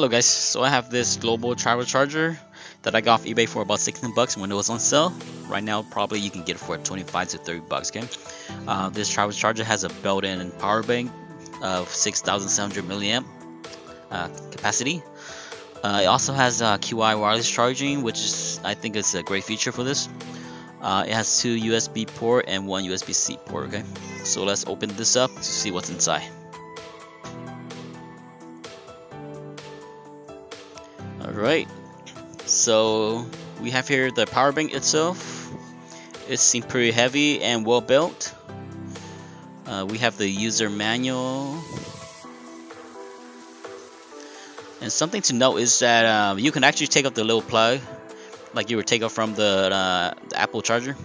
Hello guys, so I have this global travel charger that I got off eBay for about 16 bucks when it was on sale. Right now probably you can get it for 25 to 30 bucks. Okay, this travel charger has a built-in power bank of 6,700 milliamp capacity. It also has QI wireless charging, which is, I think is a great feature for this. It has 2 USB port and 1 USB-C port. Okay, so let's open this up to see what's inside. Alright, so we have here the power bank itself. It seems pretty heavy and well built. We have the user manual. And something to note is that you can actually take out the little plug, like you would take out from the Apple charger,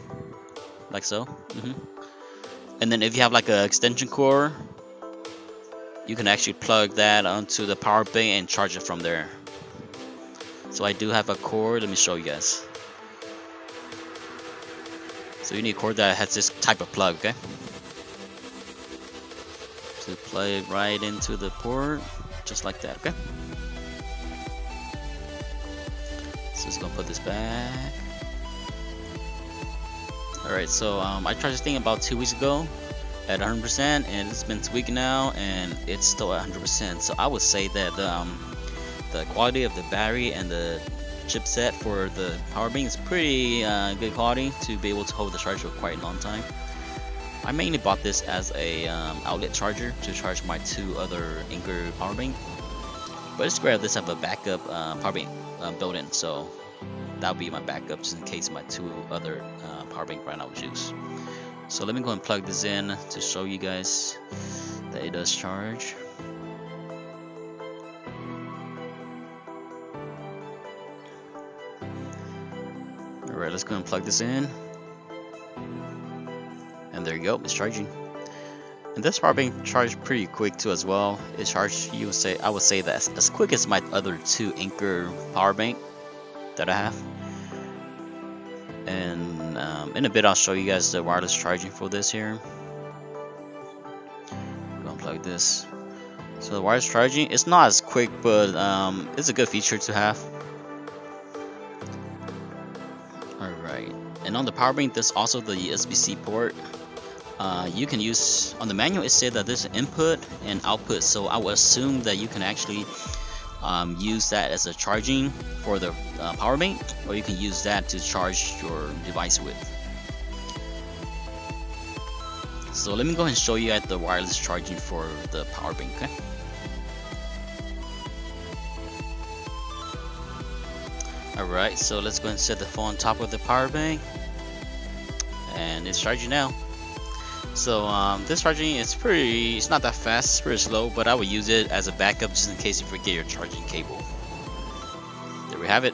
like so. And then if you have like an extension cord, you can actually plug that onto the power bank and charge it from there. So I do have a cord. Let me show you guys. So you need a cord that has this type of plug, okay? To plug it right into the port, just like that, okay? So just gonna put this back. Alright, so I tried this thing about 2 weeks ago at 100%, and it's been 2 weeks now, and it's still at 100%. So I would say that the quality of the battery and the chipset for the power bank is pretty good quality to be able to hold the charger for quite a long time. I mainly bought this as a outlet charger to charge my 2 other Anker power bank, but it's great. This have a backup power bank built in, so that'll be my backup just in case my 2 other power bank run out of juice. So let me go and plug this in to show you guys that it does charge. Alright, let's go and plug this in. And there you go, it's charging. And this power bank charged pretty quick too as well. It charged, I would say that's as quick as my other 2 Anker power bank that I have. And in a bit I'll show you guys the wireless charging for this here. Go and plug this. So the wireless charging, it's not as quick, but it's a good feature to have. Alright, and on the power bank there's also the USB-C port. You can use, on the manual it said that there's an input and output, so I would assume that you can actually use that as a charging for the power bank, or you can use that to charge your device with. So let me go ahead and show you the wireless charging for the power bank, okay? Alright, so let's go ahead and set the phone on top of the power bank, and it's charging now. So this charging is it's not that fast, it's pretty slow, but I would use it as a backup just in case you forget your charging cable. There we have it.